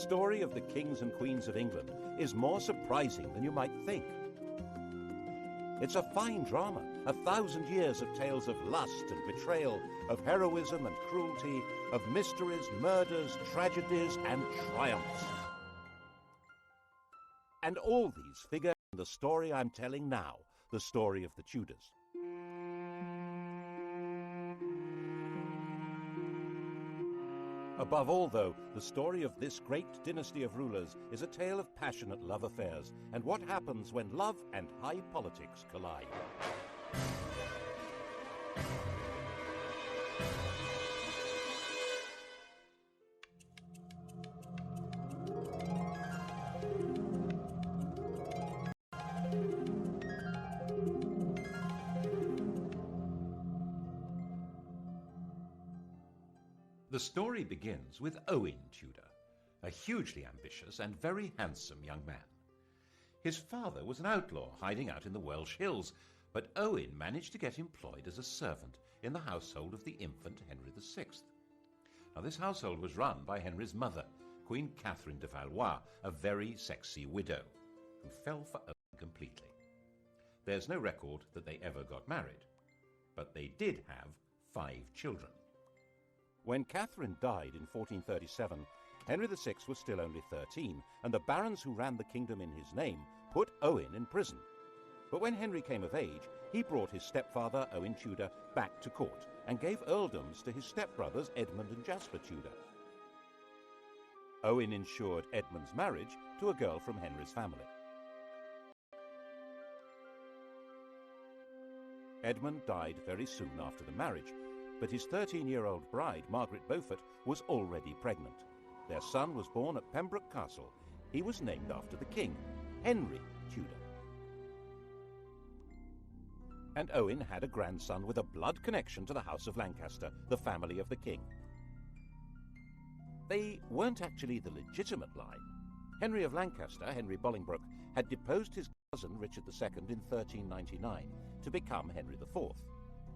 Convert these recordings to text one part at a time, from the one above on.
story of the kings and queens of England is more surprising than you might think. It's a fine drama, 1,000 years of tales of lust and betrayal, of heroism and cruelty, of mysteries, murders, tragedies, and triumphs. And all these figure in the story I'm telling now, the story of the Tudors. Above all, though, the story of this great dynasty of rulers is a tale of passionate love affairs and what happens when love and high politics collide. The story begins with Owen Tudor, a hugely ambitious and very handsome young man. His father was an outlaw hiding out in the Welsh hills, but Owen managed to get employed as a servant in the household of the infant Henry VI. Now, this household was run by Henry's mother, Queen Catherine de Valois, a very sexy widow, who fell for Owen completely. There's no record that they ever got married, but they did have 5 children. When Catherine died in 1437, Henry VI was still only 13, and the barons who ran the kingdom in his name put Owen in prison. But when Henry came of age, he brought his stepfather, Owen Tudor, back to court and gave earldoms to his stepbrothers Edmund and Jasper Tudor. Owen ensured Edmund's marriage to a girl from Henry's family. Edmund died very soon after the marriage, but his 13-year-old bride, Margaret Beaufort, was already pregnant. Their son was born at Pembroke Castle. He was named after the king, Henry Tudor. And Owen had a grandson with a blood connection to the House of Lancaster, the family of the king. They weren't actually the legitimate line. Henry of Lancaster, Henry Bolingbroke, had deposed his cousin Richard II in 1399 to become Henry IV.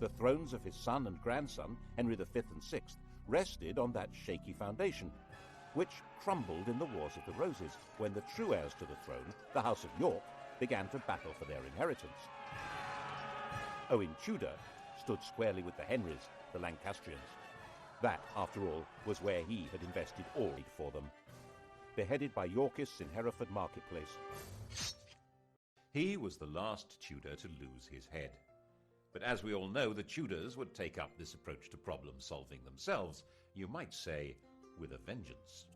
The thrones of his son and grandson, Henry V and VI, rested on that shaky foundation, which crumbled in the Wars of the Roses when the true heirs to the throne, the House of York, began to battle for their inheritance. Owen Tudor stood squarely with the Henrys, the Lancastrians. That, after all, was where he had invested all aid for them. Beheaded by Yorkists in Hereford Marketplace, he was the last Tudor to lose his head. But as we all know, the Tudors would take up this approach to problem-solving themselves, you might say, with a vengeance.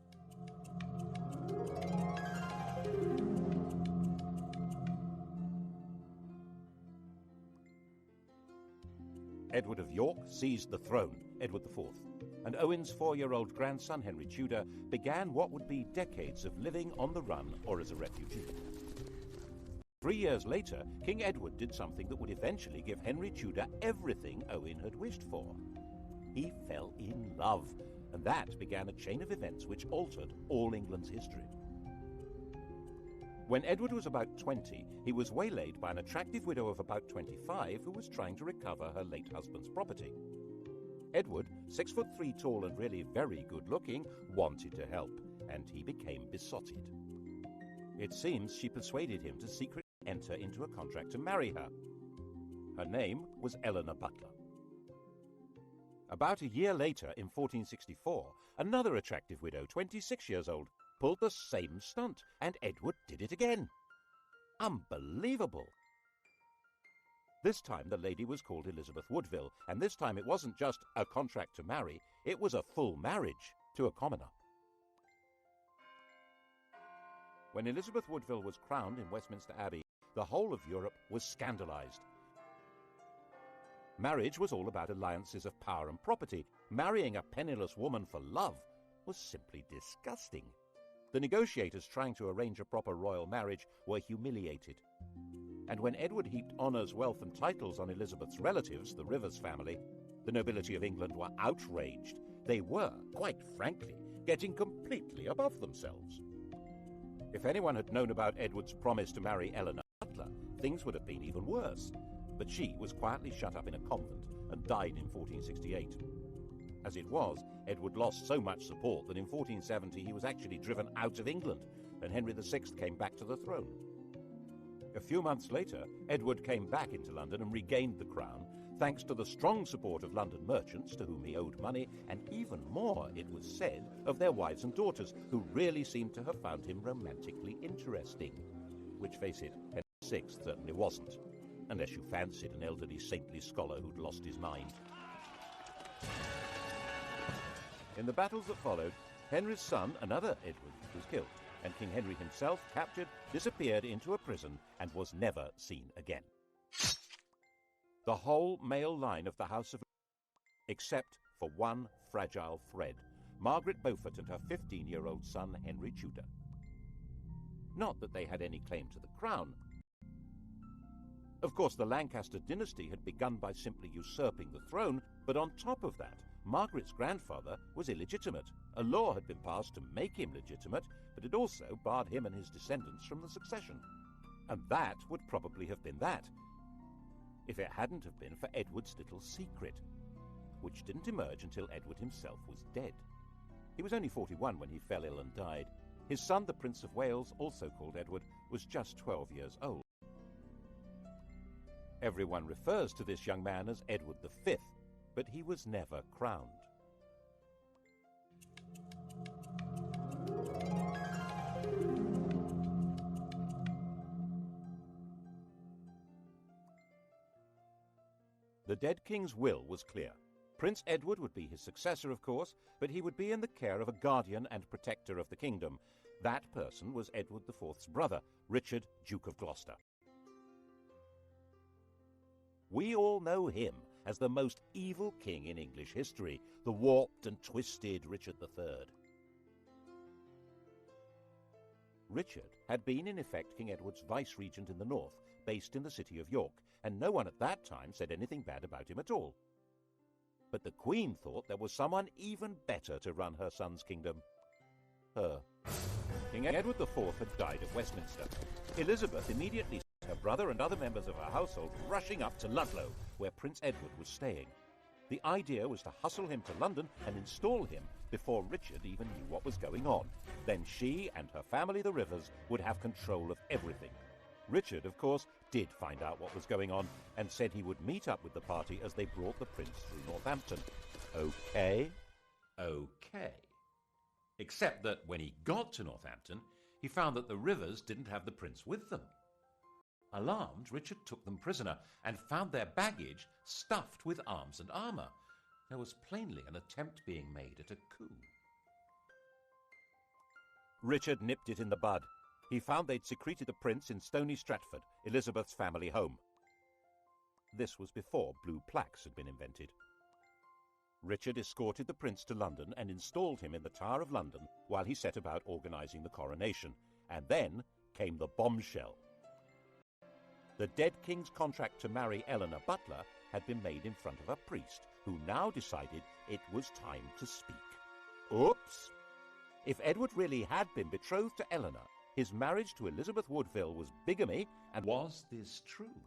Edward of York seized the throne, Edward IV, and Owen's 4-year-old grandson, Henry Tudor, began what would be decades of living on the run or as a refugee. 3 years later, King Edward did something that would eventually give Henry Tudor everything Owen had wished for. He fell in love, and that began a chain of events which altered all England's history. When Edward was about 20, he was waylaid by an attractive widow of about 25 who was trying to recover her late husband's property. Edward, 6'3" tall and really very good-looking, wanted to help, and he became besotted. It seems she persuaded him to secretly enter into a contract to marry her. Her name was Eleanor Butler. About a year later, in 1464, another attractive widow, 26 years old, pulled the same stunt, and Edward did it again. Unbelievable! This time the lady was called Elizabeth Woodville, and this time it wasn't just a contract to marry, it was a full marriage to a commoner. When Elizabeth Woodville was crowned in Westminster Abbey, the whole of Europe was scandalized. Marriage was all about alliances of power and property. Marrying a penniless woman for love was simply disgusting. The negotiators trying to arrange a proper royal marriage were humiliated. And when Edward heaped honours, wealth and titles on Elizabeth's relatives, the Rivers family, the nobility of England were outraged. They were, quite frankly, getting completely above themselves. If anyone had known about Edward's promise to marry Eleanor Butler, things would have been even worse. But she was quietly shut up in a convent and died in 1468. As it was, Edward lost so much support that in 1470 he was actually driven out of England, and Henry VI came back to the throne. A few months later, Edward came back into London and regained the crown, thanks to the strong support of London merchants to whom he owed money, and even more, it was said, of their wives and daughters, who really seemed to have found him romantically interesting. Which, face it, Henry VI certainly wasn't, unless you fancied an elderly saintly scholar who'd lost his mind. In the battles that followed, Henry's son, another Edward, was killed, and King Henry himself, captured, disappeared into a prison and was never seen again. The whole male line of the House of, except for one fragile thread, Margaret Beaufort and her 15-year-old son Henry Tudor. Not that they had any claim to the crown. Of course, the Lancaster dynasty had begun by simply usurping the throne, but on top of that, Margaret's grandfather was illegitimate. A law had been passed to make him legitimate, but it also barred him and his descendants from the succession. And that would probably have been that, if it hadn't have been for Edward's little secret, which didn't emerge until Edward himself was dead. He was only 41 when he fell ill and died. His son, the Prince of Wales, also called Edward, was just 12 years old. Everyone refers to this young man as Edward V, but he was never crowned. The dead king's will was clear. Prince Edward would be his successor, of course, but he would be in the care of a guardian and protector of the kingdom. That person was Edward IV's brother, Richard, Duke of Gloucester. We all know him as the most evil king in English history, the warped and twisted Richard III. Richard had been in effect King Edward's vice-regent in the north, based in the city of York, and no one at that time said anything bad about him at all. But the Queen thought there was someone even better to run her son's kingdom. Her. King Edward IV had died at Westminster. Elizabeth immediately sent her brother and other members of her household rushing up to Ludlow, where Prince Edward was staying. The idea was to hustle him to London and install him before Richard even knew what was going on. Then she and her family, the Rivers, would have control of everything. Richard, of course, did find out what was going on and said he would meet up with the party as they brought the prince through Northampton. Okay? Okay. Except that when he got to Northampton, he found that the Rivers didn't have the prince with them. Alarmed, Richard took them prisoner and found their baggage stuffed with arms and armour. There was plainly an attempt being made at a coup. Richard nipped it in the bud. He found they'd secreted the prince in Stony Stratford, Elizabeth's family home. This was before blue plaques had been invented. Richard escorted the prince to London and installed him in the Tower of London while he set about organising the coronation. And then came the bombshell. The dead king's contract to marry Eleanor Butler had been made in front of a priest, who now decided it was time to speak. Oops! If Edward really had been betrothed to Eleanor, his marriage to Elizabeth Woodville was bigamy, and was this true?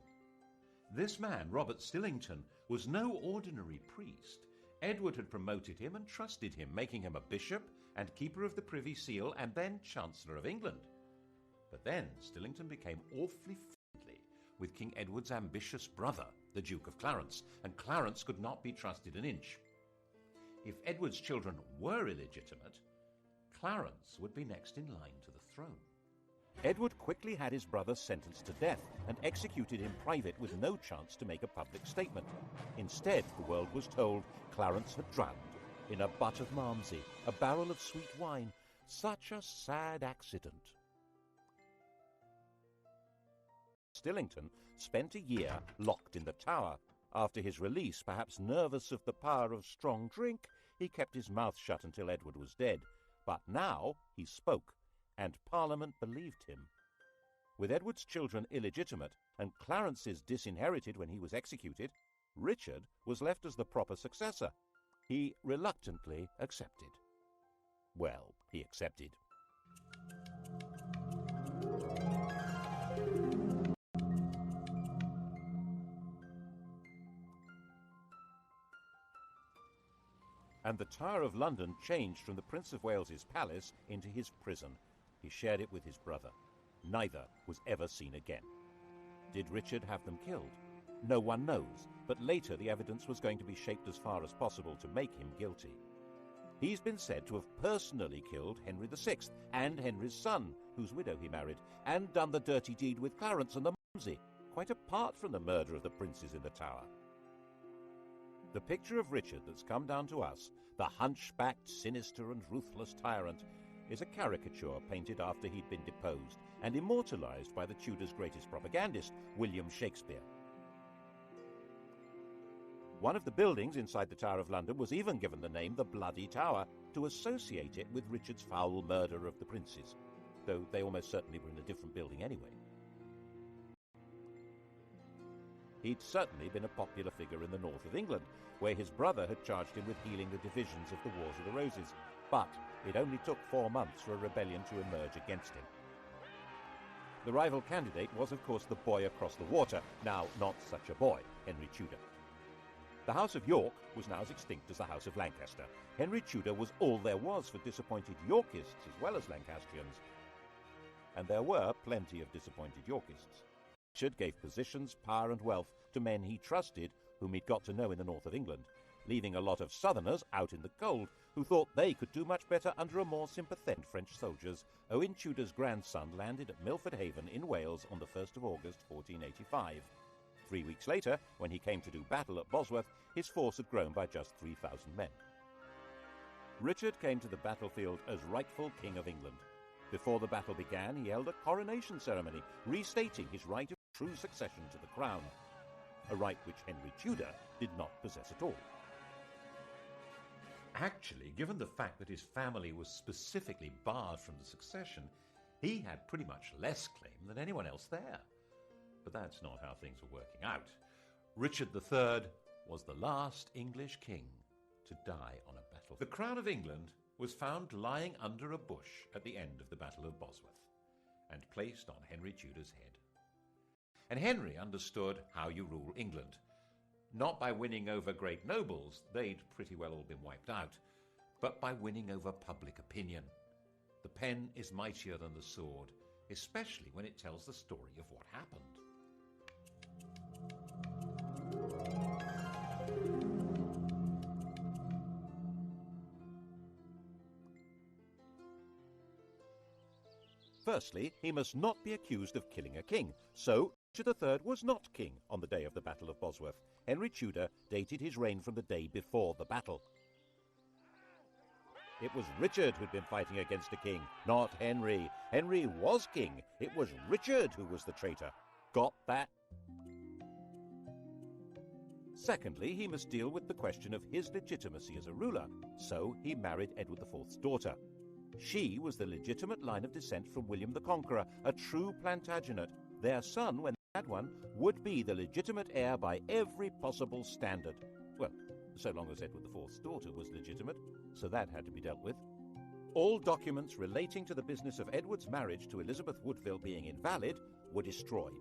This man, Robert Stillington, was no ordinary priest. Edward had promoted him and trusted him, making him a bishop and keeper of the Privy Seal and then Chancellor of England. But then Stillington became awfully friendly with King Edward's ambitious brother, the Duke of Clarence, and Clarence could not be trusted an inch. If Edward's children were illegitimate, Clarence would be next in line to the throne. Edward quickly had his brother sentenced to death and executed in private with no chance to make a public statement. Instead, the world was told Clarence had drowned in a butt of Malmsey, a barrel of sweet wine. Such a sad accident. Stillington spent a year locked in the Tower. After his release, perhaps nervous of the power of strong drink, he kept his mouth shut until Edward was dead. But now he spoke, and Parliament believed him. With Edward's children illegitimate and Clarence's disinherited when he was executed, Richard was left as the proper successor. He reluctantly accepted. Well, he accepted. And the Tower of London changed from the Prince of Wales's palace into his prison. He shared it with his brother. Neither was ever seen again. Did Richard have them killed? No one knows, but later the evidence was going to be shaped as far as possible to make him guilty. He's been said to have personally killed Henry VI and Henry's son, whose widow he married, and done the dirty deed with Clarence and the Mumsy, quite apart from the murder of the princes in the Tower. The picture of Richard that's come down to us, the hunchbacked, sinister and ruthless tyrant, is a caricature painted after he'd been deposed and immortalised by the Tudors' greatest propagandist, William Shakespeare. One of the buildings inside the Tower of London was even given the name the Bloody Tower to associate it with Richard's foul murder of the princes, though they almost certainly were in a different building anyway. He'd certainly been a popular figure in the north of England, where his brother had charged him with healing the divisions of the Wars of the Roses, but it only took 4 months for a rebellion to emerge against him. The rival candidate was, of course, the boy across the water, now not such a boy, Henry Tudor. The House of York was now as extinct as the House of Lancaster. Henry Tudor was all there was for disappointed Yorkists as well as Lancastrians. And there were plenty of disappointed Yorkists. Richard gave positions, power and wealth to men he trusted, whom he'd got to know in the north of England, leaving a lot of southerners out in the cold who thought they could do much better under a more sympathetic French soldiers. Owen Tudor's grandson landed at Milford Haven in Wales on the 1st of August 1485. 3 weeks later, when he came to do battle at Bosworth, his force had grown by just 3,000 men. Richard came to the battlefield as rightful King of England. Before the battle began, he held a coronation ceremony, restating his right of true succession to the crown, a right which Henry Tudor did not possess at all. Actually, given the fact that his family was specifically barred from the succession, he had pretty much less claim than anyone else there. But that's not how things were working out. Richard III was the last English king to die on a battlefield. The crown of England was found lying under a bush at the end of the Battle of Bosworth and placed on Henry Tudor's head. And Henry understood how you rule England. Not by winning over great nobles, they'd pretty well all been wiped out, but by winning over public opinion. The pen is mightier than the sword, especially when it tells the story of what happened. Firstly, he must not be accused of killing a king, so Richard III was not king on the day of the Battle of Bosworth. Henry Tudor dated his reign from the day before the battle. It was Richard who'd been fighting against a king, not Henry. Henry was king. It was Richard who was the traitor. Got that? Secondly, he must deal with the question of his legitimacy as a ruler, so he married Edward IV's daughter. She was the legitimate line of descent from William the Conqueror, a true Plantagenet. Their son, when they had one, would be the legitimate heir by every possible standard. Well, so long as Edward IV's daughter was legitimate, so that had to be dealt with. All documents relating to the business of Edward's marriage to Elizabeth Woodville being invalid were destroyed.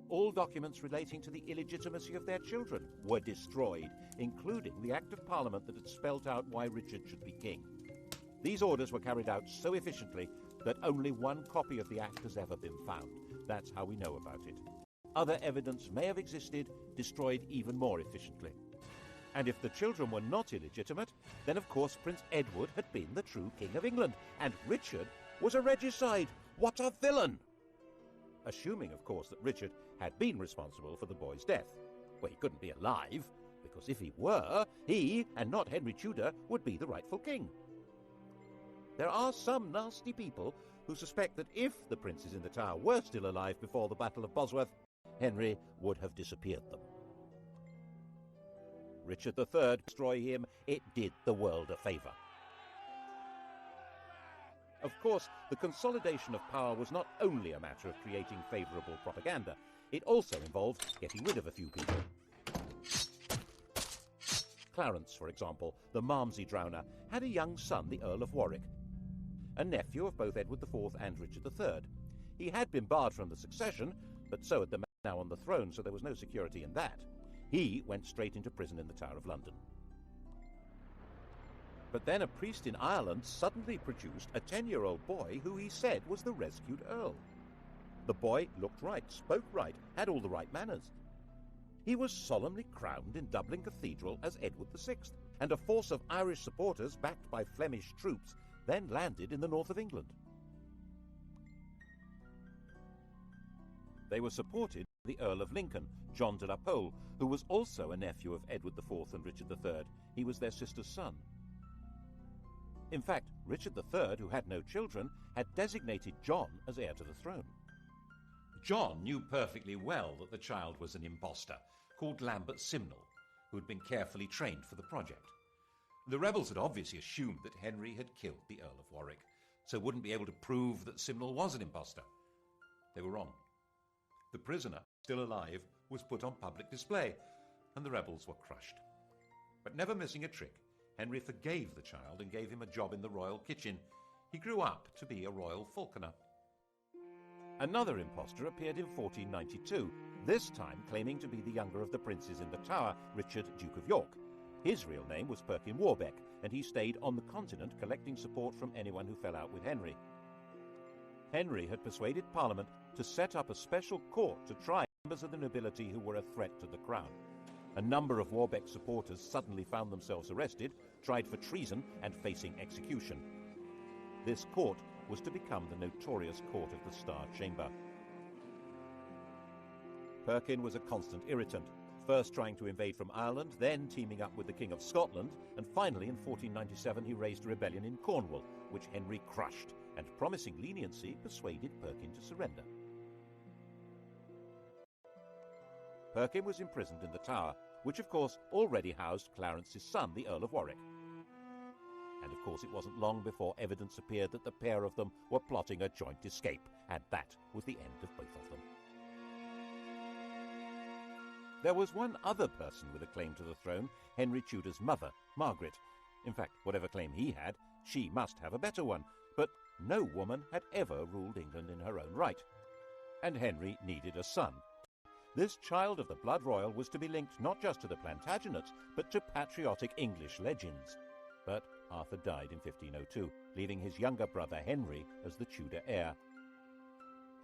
All documents relating to the illegitimacy of their children were destroyed, including the Act of Parliament that had spelt out why Richard should be king. These orders were carried out so efficiently that only one copy of the Act has ever been found. That's how we know about it. Other evidence may have existed, destroyed even more efficiently. And if the children were not illegitimate, then of course Prince Edward had been the true King of England, and Richard was a regicide. What a villain! Assuming, of course, that Richard had been responsible for the boy's death. Well, he couldn't be alive, because if he were, he, and not Henry Tudor, would be the rightful king. There are some nasty people who suspect that if the princes in the Tower were still alive before the Battle of Bosworth, Henry would have disappeared them. Richard III destroy him, it did the world a favour. Of course, the consolidation of power was not only a matter of creating favourable propaganda, it also involved getting rid of a few people. Clarence, for example, the Malmsey drowner, had a young son, the Earl of Warwick, a nephew of both Edward IV and Richard III. He had been barred from the succession, but so had the man now on the throne, so there was no security in that. He went straight into prison in the Tower of London. But then a priest in Ireland suddenly produced a 10-year-old boy who he said was the rescued Earl. The boy looked right, spoke right, had all the right manners. He was solemnly crowned in Dublin Cathedral as Edward VI, and a force of Irish supporters backed by Flemish troops then landed in the north of England. They were supported by the Earl of Lincoln, John de la Pole, who was also a nephew of Edward IV and Richard III. He was their sister's son. In fact, Richard III, who had no children, had designated John as heir to the throne. John knew perfectly well that the child was an impostor, called Lambert Simnel, who had been carefully trained for the project. The rebels had obviously assumed that Henry had killed the Earl of Warwick, so wouldn't be able to prove that Simnel was an impostor. They were wrong. The prisoner, still alive, was put on public display, and the rebels were crushed. But never missing a trick, Henry forgave the child and gave him a job in the royal kitchen. He grew up to be a royal falconer. Another impostor appeared in 1492, this time claiming to be the younger of the princes in the Tower, Richard, Duke of York. His real name was Perkin Warbeck, and he stayed on the continent collecting support from anyone who fell out with Henry. Henry had persuaded Parliament to set up a special court to try members of the nobility who were a threat to the crown. A number of Warbeck's supporters suddenly found themselves arrested, tried for treason, and facing execution. This court was to become the notorious Court of the Star Chamber. Perkin was a constant irritant, first trying to invade from Ireland, then teaming up with the King of Scotland, and finally in 1497 he raised a rebellion in Cornwall, which Henry crushed, and promising leniency persuaded Perkin to surrender. Perkin was imprisoned in the Tower, which of course already housed Clarence's son, the Earl of Warwick. And of course it wasn't long before evidence appeared that the pair of them were plotting a joint escape, and that was the end of both of them. There was one other person with a claim to the throne, Henry Tudor's mother, Margaret. In fact, whatever claim he had, she must have a better one, but no woman had ever ruled England in her own right. And Henry needed a son. This child of the blood royal was to be linked not just to the Plantagenets, but to patriotic English legends. But Arthur died in 1502, leaving his younger brother Henry as the Tudor heir.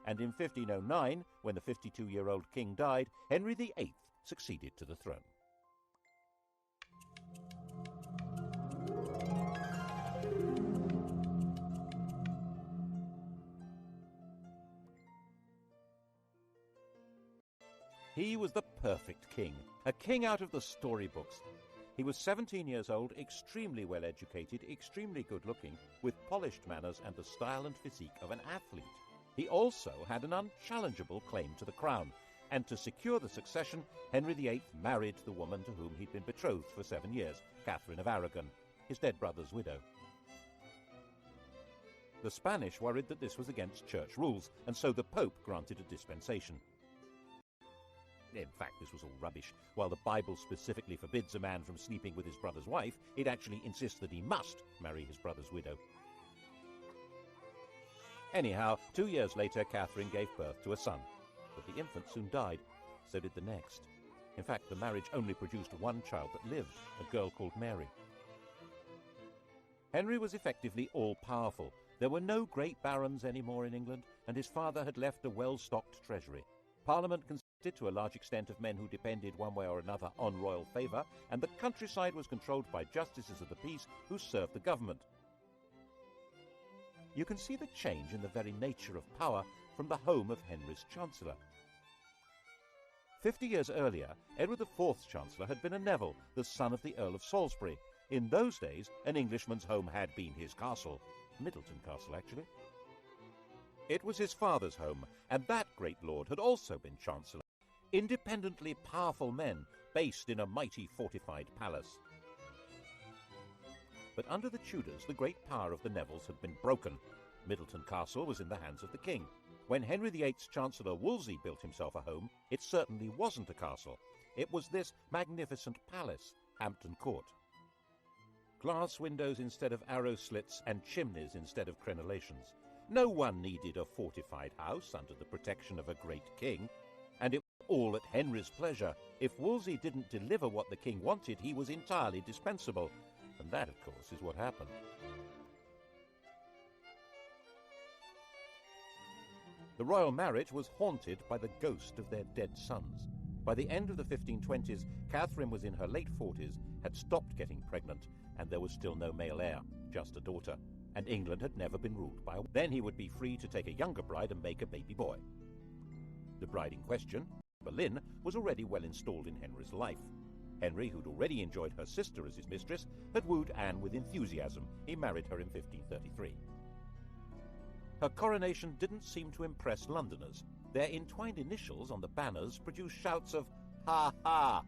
And in 1509, when the 52-year-old king died, Henry VIII succeeded to the throne. He was the perfect king, a king out of the storybooks. He was 17 years old, extremely well educated, extremely good looking, with polished manners and the style and physique of an athlete. He also had an unchallengeable claim to the crown, and to secure the succession, Henry VIII married the woman to whom he'd been betrothed for 7 years, Catherine of Aragon, his dead brother's widow. The Spanish worried that this was against church rules, and so the Pope granted a dispensation. In fact, this was all rubbish. While the Bible specifically forbids a man from sleeping with his brother's wife, it actually insists that he must marry his brother's widow. Anyhow, 2 years later, Catherine gave birth to a son, but the infant soon died. So did the next. In fact, the marriage only produced one child that lived, a girl called Mary. Henry was effectively all-powerful. There were no great barons anymore in England, and his father had left a well-stocked treasury. Parliament consisted to a large extent of men who depended one way or another on royal favour, and the countryside was controlled by justices of the peace who served the government. You can see the change in the very nature of power from the home of Henry's Chancellor. 50 years earlier, Edward IV's Chancellor had been a Neville, the son of the Earl of Salisbury. In those days, an Englishman's home had been his castle. Middleton Castle, actually. It was his father's home, and that great lord had also been Chancellor. Independently powerful men, based in a mighty fortified palace. But under the Tudors, the great power of the Nevilles had been broken. Middleton Castle was in the hands of the king. When Henry VIII's Chancellor Wolsey built himself a home, it certainly wasn't a castle. It was this magnificent palace, Hampton Court. Glass windows instead of arrow slits and chimneys instead of crenellations. No one needed a fortified house under the protection of a great king, and it was all at Henry's pleasure. If Wolsey didn't deliver what the king wanted, he was entirely dispensable. And that, of course, is what happened. The royal marriage was haunted by the ghost of their dead sons. By the end of the 1520s, Catherine was in her late 40s, had stopped getting pregnant, and there was still no male heir, just a daughter. And England had never been ruled by a... Then he would be free to take a younger bride and make a baby boy. The bride in question, Boleyn, was already well installed in Henry's life. Henry, who'd already enjoyed her sister as his mistress, had wooed Anne with enthusiasm. He married her in 1533. Her coronation didn't seem to impress Londoners. Their entwined initials on the banners produced shouts of, "Ha ha!"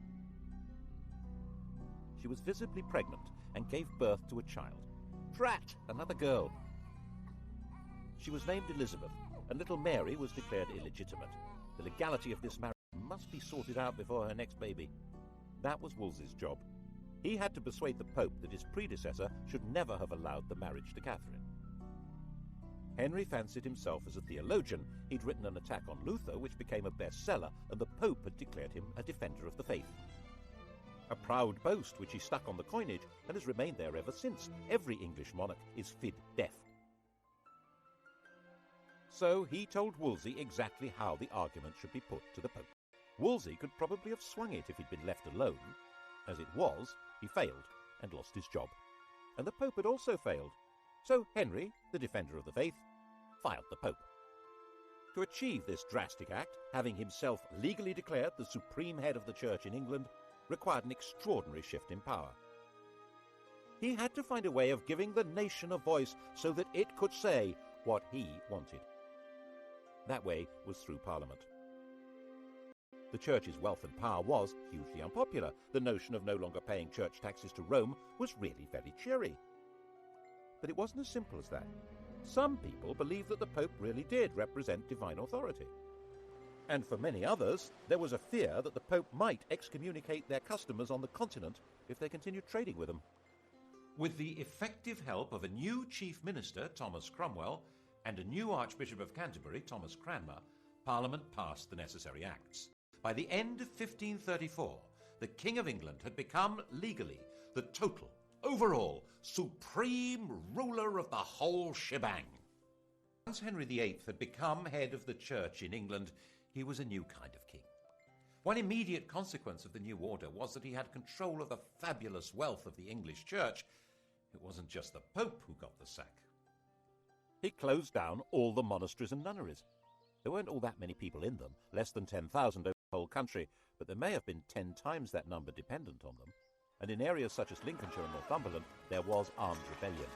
She was visibly pregnant and gave birth to a child. Drat! Another girl. She was named Elizabeth, and little Mary was declared illegitimate. The legality of this marriage must be sorted out before her next baby. That was Wolsey's job. He had to persuade the Pope that his predecessor should never have allowed the marriage to Catherine. Henry fancied himself as a theologian. He'd written an attack on Luther, which became a bestseller, and the Pope had declared him a defender of the faith. A proud boast which he stuck on the coinage and has remained there ever since. Every English monarch is fid deaf. So he told Wolsey exactly how the argument should be put to the Pope. Wolsey could probably have swung it if he'd been left alone. As it was, he failed and lost his job. And the Pope had also failed. So Henry, the defender of the faith, filed the Pope. To achieve this drastic act, having himself legally declared the supreme head of the Church in England, required an extraordinary shift in power. He had to find a way of giving the nation a voice so that it could say what he wanted. That way was through Parliament. The Church's wealth and power was hugely unpopular. The notion of no longer paying church taxes to Rome was really very cheery. But it wasn't as simple as that. Some people believed that the Pope really did represent divine authority. And for many others, there was a fear that the Pope might excommunicate their customers on the continent if they continued trading with them. With the effective help of a new chief minister, Thomas Cromwell, and a new Archbishop of Canterbury, Thomas Cranmer, Parliament passed the necessary acts. By the end of 1534, the King of England had become legally the total, overall, supreme ruler of the whole shebang. Once Henry VIII had become head of the Church in England, he was a new kind of king. One immediate consequence of the new order was that he had control of the fabulous wealth of the English Church. It wasn't just the Pope who got the sack. He closed down all the monasteries and nunneries. There weren't all that many people in them, less than 10,000 over the whole country, but there may have been 10 times that number dependent on them. And in areas such as Lincolnshire and Northumberland, there was armed rebellion.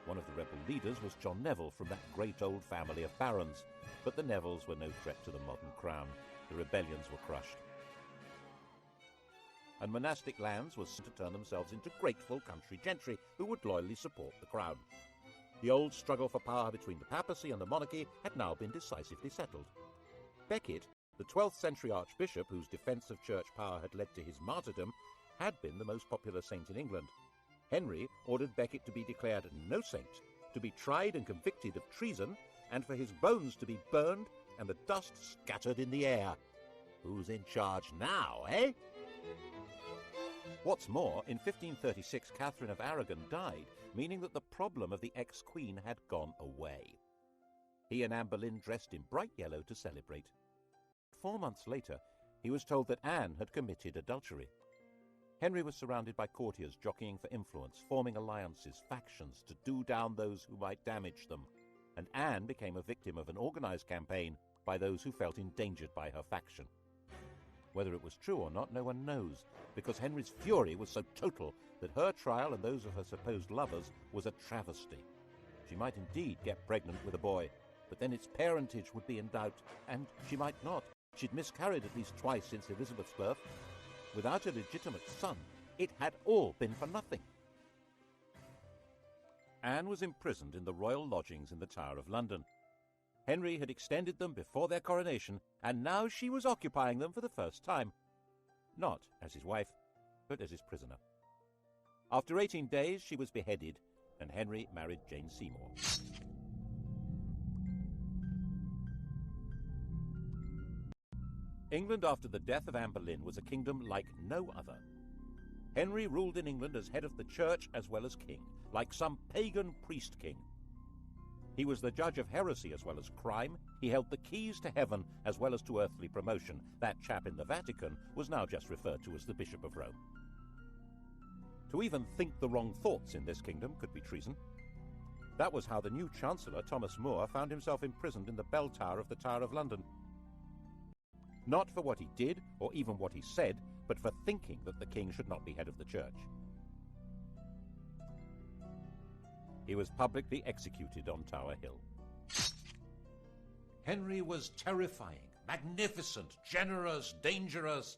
One of the rebel leaders was John Neville from that great old family of barons, but the Nevilles were no threat to the modern crown. The rebellions were crushed. And monastic lands were to turn themselves into grateful country gentry who would loyally support the crown. The old struggle for power between the papacy and the monarchy had now been decisively settled. Becket, the 12th century archbishop whose defence of church power had led to his martyrdom, had been the most popular saint in England. Henry ordered Becket to be declared no saint, to be tried and convicted of treason, and for his bones to be burned and the dust scattered in the air. Who's in charge now, eh? What's more, in 1536 Catherine of Aragon died, meaning that the problem of the ex-queen had gone away. He and Anne Boleyn dressed in bright yellow to celebrate. 4 months later, he was told that Anne had committed adultery. Henry was surrounded by courtiers jockeying for influence, forming alliances, factions, to do down those who might damage them. And Anne became a victim of an organised campaign by those who felt endangered by her faction. Whether it was true or not, no one knows, because Henry's fury was so total that her trial and those of her supposed lovers was a travesty. She might indeed get pregnant with a boy, but then its parentage would be in doubt, and she might not. She'd miscarried at least twice since Elizabeth's birth. Without a legitimate son, it had all been for nothing. Anne was imprisoned in the royal lodgings in the Tower of London. Henry had extended them before their coronation, and now she was occupying them for the first time. Not as his wife, but as his prisoner. After 18 days, she was beheaded, and Henry married Jane Seymour. England after the death of Anne Boleyn was a kingdom like no other. Henry ruled in England as head of the church as well as king, like some pagan priest-king. He was the judge of heresy as well as crime. He held the keys to heaven as well as to earthly promotion. That chap in the Vatican was now just referred to as the Bishop of Rome. To even think the wrong thoughts in this kingdom could be treason. That was how the new Chancellor, Thomas More, found himself imprisoned in the bell tower of the Tower of London. Not for what he did or even what he said, but for thinking that the king should not be head of the church. He was publicly executed on Tower Hill. Henry was terrifying, magnificent, generous, dangerous,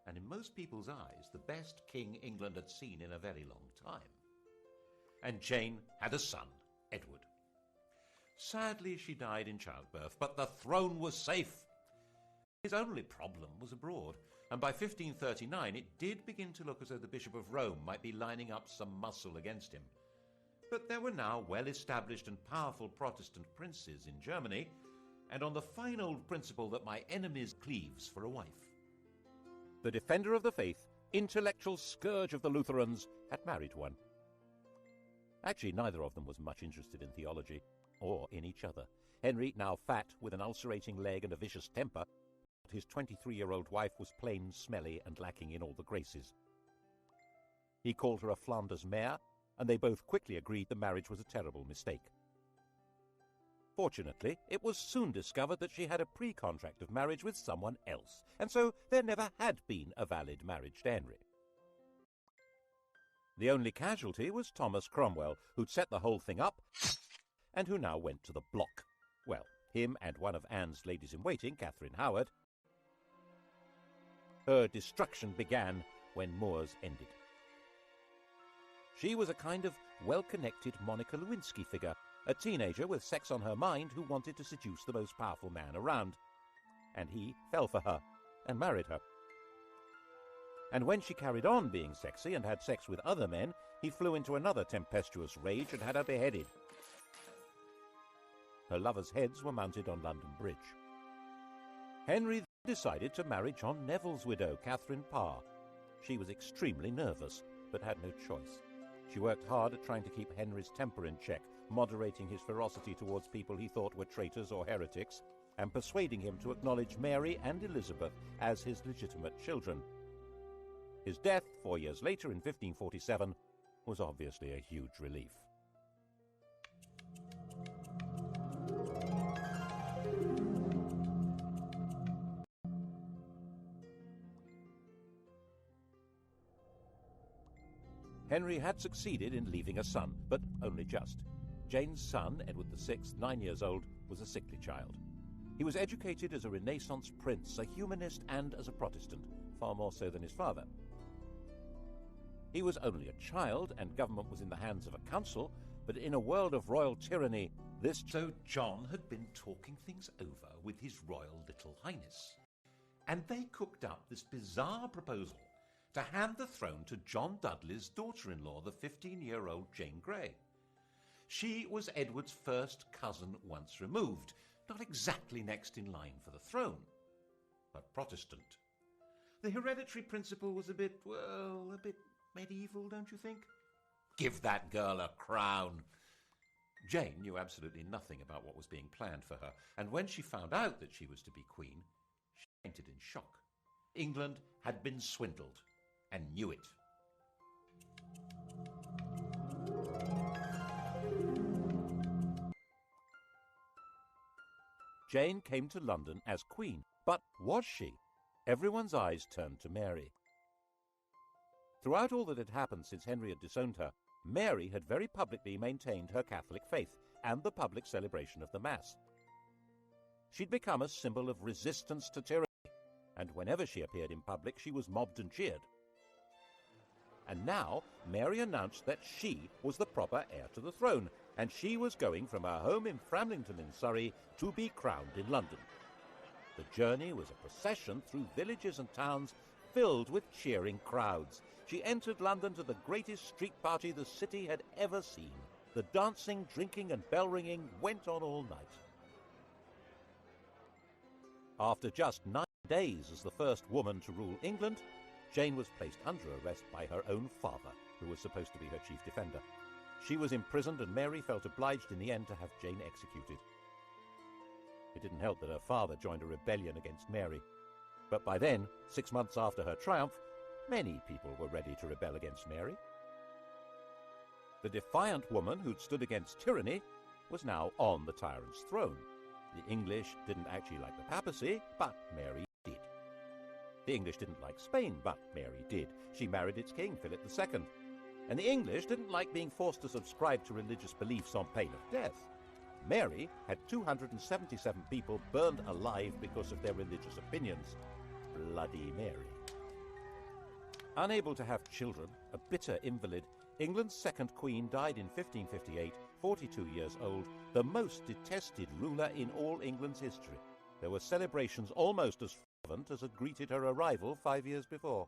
and in most people's eyes, the best king England had seen in a very long time. And Jane had a son, Edward. Sadly, she died in childbirth, but the throne was safe. His only problem was abroad, and by 1539 it did begin to look as though the Bishop of Rome might be lining up some muscle against him. But there were now well-established and powerful Protestant princes in Germany, and on the fine old principle that my enemy's cleaves for a wife. The defender of the faith, intellectual scourge of the Lutherans, had married one. Actually, neither of them was much interested in theology, or in each other. Henry, now fat, with an ulcerating leg and a vicious temper, his 23-year-old wife was plain smelly and lacking in all the graces. He called her a Flanders mare, and they both quickly agreed the marriage was a terrible mistake. Fortunately, it was soon discovered that she had a pre-contract of marriage with someone else, and so there never had been a valid marriage to Henry. The only casualty was Thomas Cromwell, who'd set the whole thing up, and who now went to the block. Well, him and one of Anne's ladies-in-waiting, Catherine Howard. Her destruction began when More's ended. She was a kind of well-connected Monica Lewinsky figure, a teenager with sex on her mind who wanted to seduce the most powerful man around. And he fell for her and married her. And when she carried on being sexy and had sex with other men, he flew into another tempestuous rage and had her beheaded. Her lovers' heads were mounted on London Bridge. Henry decided to marry John Neville's widow, Catherine Parr. She was extremely nervous, but had no choice. She worked hard at trying to keep Henry's temper in check, moderating his ferocity towards people he thought were traitors or heretics, and persuading him to acknowledge Mary and Elizabeth as his legitimate children. His death, 4 years later in 1547, was obviously a huge relief. Henry had succeeded in leaving a son, but only just. Jane's son, Edward VI, 9 years old, was a sickly child. He was educated as a Renaissance prince, a humanist, and as a Protestant, far more so than his father. He was only a child, and government was in the hands of a council, but in a world of royal tyranny, this... So John had been talking things over with his Royal Little Highness, and they cooked up this bizarre proposal to hand the throne to John Dudley's daughter-in-law, the 15-year-old Jane Grey. She was Edward's first cousin once removed, not exactly next in line for the throne, but Protestant. The hereditary principle was a bit medieval, don't you think? Give that girl a crown. Jane knew absolutely nothing about what was being planned for her, and when she found out that she was to be queen, she fainted in shock. England had been swindled, and knew it. Jane came to London as queen, but was she? Everyone's eyes turned to Mary. Throughout all that had happened since Henry had disowned her, Mary had very publicly maintained her Catholic faith and the public celebration of the Mass. She'd become a symbol of resistance to tyranny, and whenever she appeared in public, she was mobbed and cheered. And now Mary announced that she was the proper heir to the throne, and she was going from her home in Framlington in Surrey to be crowned in London. The journey was a procession through villages and towns filled with cheering crowds. She entered London to the greatest street party the city had ever seen. The dancing, drinking and bell-ringing went on all night. After just 9 days as the first woman to rule England, Jane was placed under arrest by her own father, who was supposed to be her chief defender. She was imprisoned, and Mary felt obliged in the end to have Jane executed. It didn't help that her father joined a rebellion against Mary. But by then, 6 months after her triumph, many people were ready to rebel against Mary. The defiant woman who'd stood against tyranny was now on the tyrant's throne. The English didn't actually like the papacy, but Mary did. The English didn't like Spain, but Mary did. She married its king, Philip II. And the English didn't like being forced to subscribe to religious beliefs on pain of death. Mary had 277 people burned alive because of their religious opinions. Bloody Mary. Unable to have children, a bitter invalid, England's second queen died in 1558, 42 years old, the most detested ruler in all England's history. There were celebrations almost as fervent as had greeted her arrival 5 years before.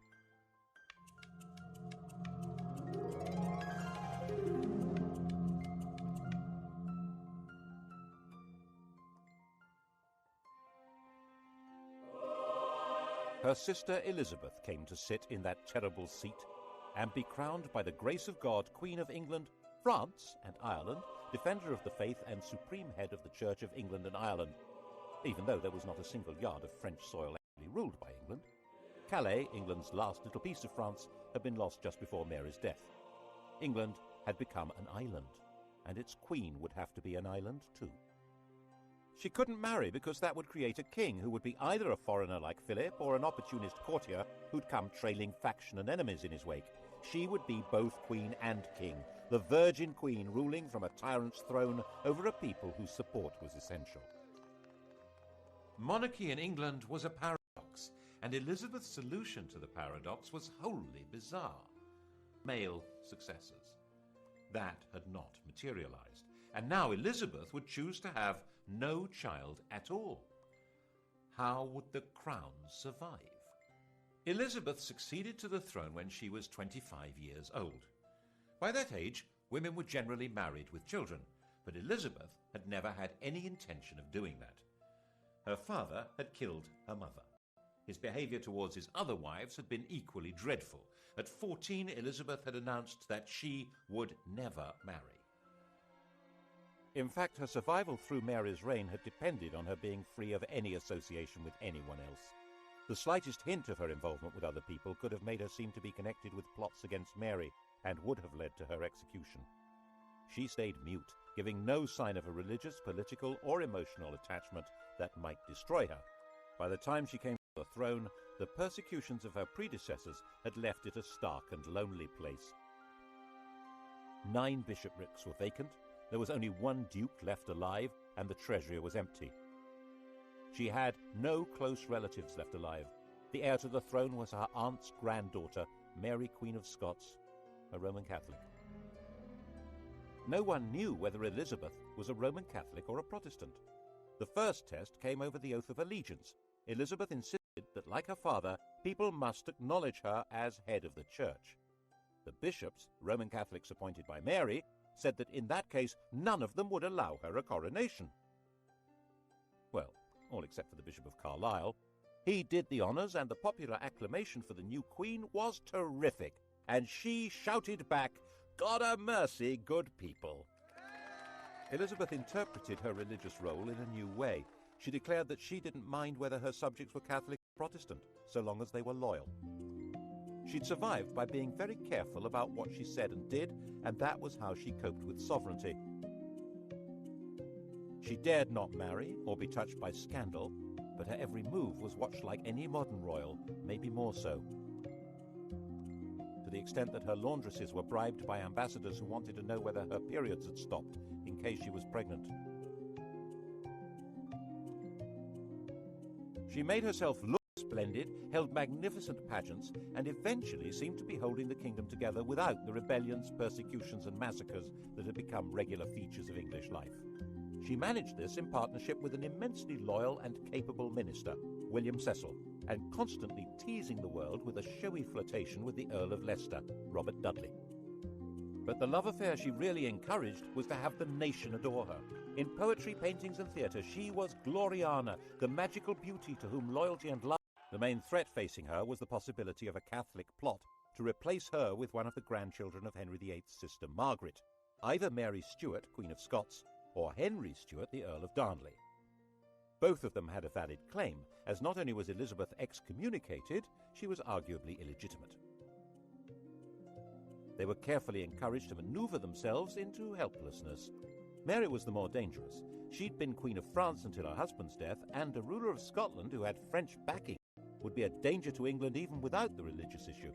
Her sister Elizabeth came to sit in that terrible seat and be crowned by the grace of God Queen of England, France and Ireland, defender of the faith and supreme head of the Church of England and Ireland, even though there was not a single yard of French soil actually ruled by England. Calais, England's last little piece of France, had been lost just before Mary's death. England had become an island, and its queen would have to be an island too. She couldn't marry because that would create a king who would be either a foreigner like Philip or an opportunist courtier who'd come trailing faction and enemies in his wake. She would be both queen and king, the virgin queen ruling from a tyrant's throne over a people whose support was essential. Monarchy in England was a paradox, and Elizabeth's solution to the paradox was wholly bizarre. Male successors. That had not materialized, and now Elizabeth would choose to have no child at all. How would the crown survive? Elizabeth succeeded to the throne when she was 25 years old. By that age, women were generally married with children, but Elizabeth had never had any intention of doing that. Her father had killed her mother. His behavior towards his other wives had been equally dreadful. At 14, Elizabeth had announced that she would never marry. In fact, her survival through Mary's reign had depended on her being free of any association with anyone else. The slightest hint of her involvement with other people could have made her seem to be connected with plots against Mary and would have led to her execution. She stayed mute, giving no sign of a religious, political, or emotional attachment that might destroy her. By the time she came to the throne, the persecutions of her predecessors had left it a stark and lonely place. 9 bishoprics were vacant. There was only 1 duke left alive, and the treasury was empty. She had no close relatives left alive. The heir to the throne was her aunt's granddaughter, Mary, Queen of Scots, a Roman Catholic. No one knew whether Elizabeth was a Roman Catholic or a Protestant. The first test came over the oath of allegiance. Elizabeth insisted that, like her father, people must acknowledge her as head of the church. The bishops, Roman Catholics appointed by Mary, said that in that case none of them would allow her a coronation. Well, all except for the Bishop of Carlisle. He did the honours, and the popular acclamation for the new queen was terrific, and she shouted back, "God a mercy, good people." Elizabeth interpreted her religious role in a new way. She declared that she didn't mind whether her subjects were Catholic or Protestant, so long as they were loyal. She'd survived by being very careful about what she said and did, and that was how she coped with sovereignty. She dared not marry or be touched by scandal, but her every move was watched like any modern royal, maybe more so. To the extent that her laundresses were bribed by ambassadors who wanted to know whether her periods had stopped in case she was pregnant. She made herself look splendid, held magnificent pageants, and eventually seemed to be holding the kingdom together without the rebellions, persecutions, and massacres that had become regular features of English life. She managed this in partnership with an immensely loyal and capable minister, William Cecil, and constantly teasing the world with a showy flirtation with the Earl of Leicester, Robert Dudley. But the love affair she really encouraged was to have the nation adore her. In poetry, paintings, and theatre, she was Gloriana, the magical beauty to whom loyalty and love The main threat facing her was the possibility of a Catholic plot to replace her with one of the grandchildren of Henry VIII's sister Margaret, either Mary Stuart, Queen of Scots, or Henry Stuart, the Earl of Darnley. Both of them had a valid claim, as not only was Elizabeth excommunicated, she was arguably illegitimate. They were carefully encouraged to maneuver themselves into helplessness. Mary was the more dangerous. She'd been Queen of France until her husband's death, and a ruler of Scotland who had French backing would be a danger to England even without the religious issue.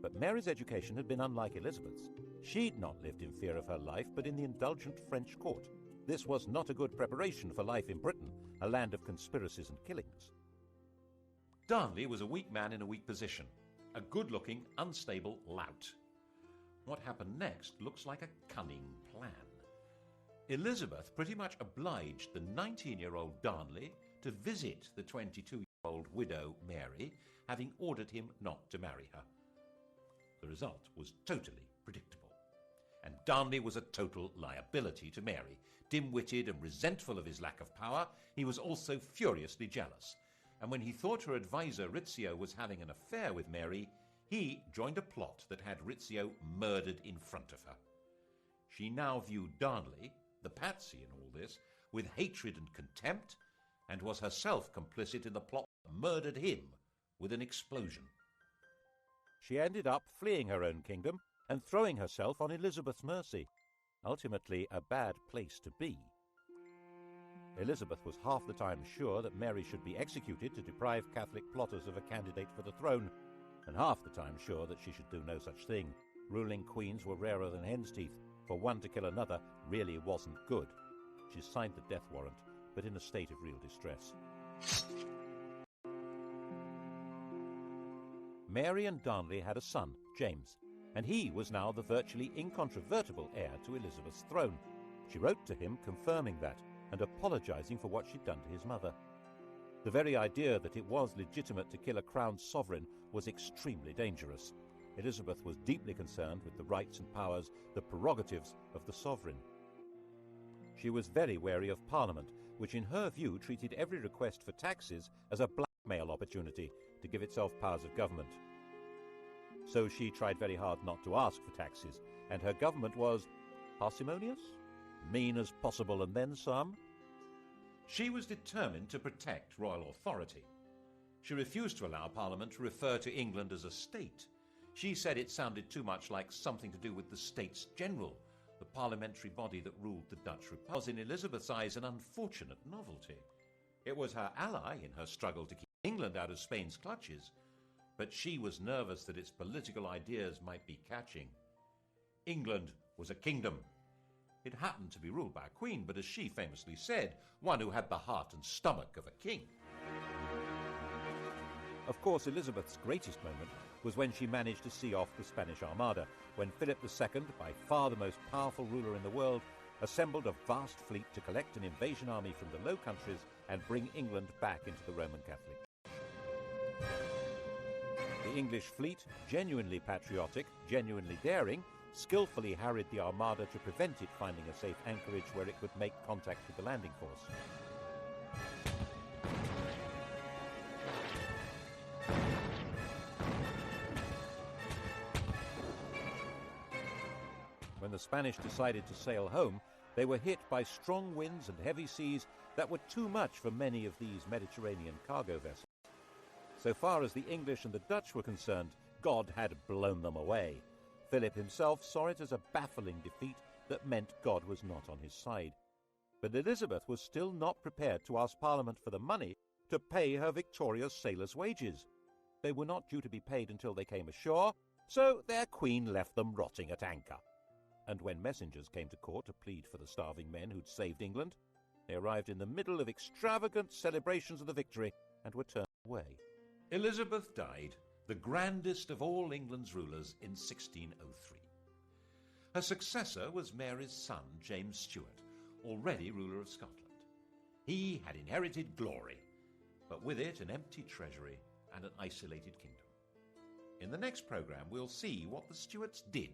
But Mary's education had been unlike Elizabeth's. She'd not lived in fear of her life, but in the indulgent French court. This was not a good preparation for life in Britain, a land of conspiracies and killings. Darnley was a weak man in a weak position, a good-looking, unstable lout. What happened next looks like a cunning plan. Elizabeth pretty much obliged the 19-year-old Darnley to visit the 22-year-old widow Mary, having ordered him not to marry her. The result was totally predictable. And Darnley was a total liability to Mary. Dim-witted and resentful of his lack of power, he was also furiously jealous. And when he thought her advisor Rizzio was having an affair with Mary, he joined a plot that had Rizzio murdered in front of her. She now viewed Darnley, the patsy in all this, with hatred and contempt, and was herself complicit in the plot that murdered him with an explosion. She ended up fleeing her own kingdom and throwing herself on Elizabeth's mercy, ultimately a bad place to be. Elizabeth was half the time sure that Mary should be executed to deprive Catholic plotters of a candidate for the throne, and half the time sure that she should do no such thing. Ruling queens were rarer than hen's teeth. For one to kill another really wasn't good. She signed the death warrant, but in a state of real distress. Mary and Darnley had a son, James, and he was now the virtually incontrovertible heir to Elizabeth's throne. She wrote to him confirming that and apologizing for what she'd done to his mother. The very idea that it was legitimate to kill a crowned sovereign was extremely dangerous. Elizabeth was deeply concerned with the rights and powers, the prerogatives of the sovereign. She was very wary of Parliament, which in her view treated every request for taxes as a blackmail opportunity to give itself powers of government. So she tried very hard not to ask for taxes, and her government was parsimonious, mean as possible, and then some. She was determined to protect royal authority. She refused to allow Parliament to refer to England as a state. She said it sounded too much like something to do with the States General, the parliamentary body that ruled the Dutch Republic. Was in Elizabeth's eyes an unfortunate novelty. It was her ally in her struggle to keep England out of Spain's clutches, but she was nervous that its political ideas might be catching. England was a kingdom. It happened to be ruled by a queen, but as she famously said, one who had the heart and stomach of a king. Of course, Elizabeth's greatest moment was when she managed to see off the Spanish Armada, when Philip II, by far the most powerful ruler in the world, assembled a vast fleet to collect an invasion army from the Low Countries and bring England back into the Roman Catholic. The English fleet, genuinely patriotic, genuinely daring, skillfully harried the Armada to prevent it finding a safe anchorage where it could make contact with the landing force. When the Spanish decided to sail home, they were hit by strong winds and heavy seas that were too much for many of these Mediterranean cargo vessels. So far as the English and the Dutch were concerned, God had blown them away. Philip himself saw it as a baffling defeat that meant God was not on his side. But Elizabeth was still not prepared to ask Parliament for the money to pay her victorious sailors' wages. They were not due to be paid until they came ashore, so their queen left them rotting at anchor. And when messengers came to court to plead for the starving men who'd saved England, they arrived in the middle of extravagant celebrations of the victory and were turned away. Elizabeth died, the grandest of all England's rulers, in 1603. Her successor was Mary's son, James Stuart, already ruler of Scotland. He had inherited glory, but with it an empty treasury and an isolated kingdom. In the next programme, we'll see what the Stuarts did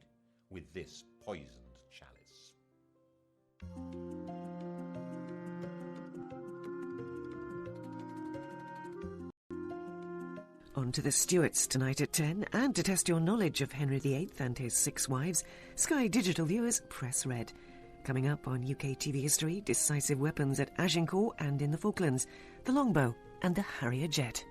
with this poisoned chalice. On to the Stuarts tonight at 10, and to test your knowledge of Henry VIII and his 6 wives, Sky Digital viewers press red. Coming up on UK TV history, decisive weapons at Agincourt and in the Falklands, the longbow and the Harrier jet.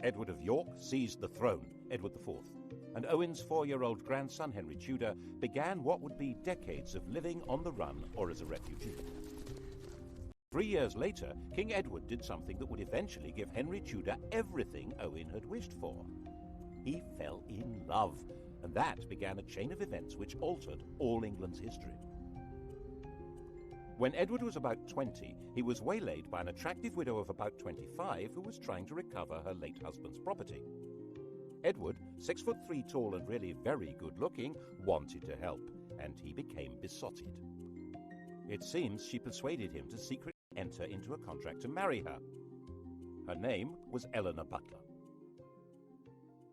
Edward of York seized the throne, Edward IV, and Owen's 4-year-old grandson, Henry Tudor, began what would be decades of living on the run or as a refugee. 3 years later, King Edward did something that would eventually give Henry Tudor everything Owen had wished for. He fell in love, and that began a chain of events which altered all England's history. When Edward was about 20, he was waylaid by an attractive widow of about 25 who was trying to recover her late husband's property. Edward, 6'3" tall and really very good-looking, wanted to help, and he became besotted. It seems she persuaded him to secretly enter into a contract to marry her. Her name was Eleanor Butler.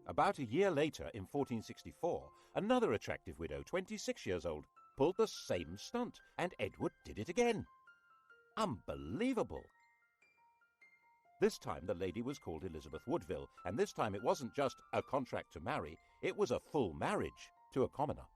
About a year later, in 1464, another attractive widow, 26 years old, pulled the same stunt, and Edward did it again. Unbelievable! This time the lady was called Elizabeth Woodville, and this time it wasn't just a contract to marry, it was a full marriage to a commoner.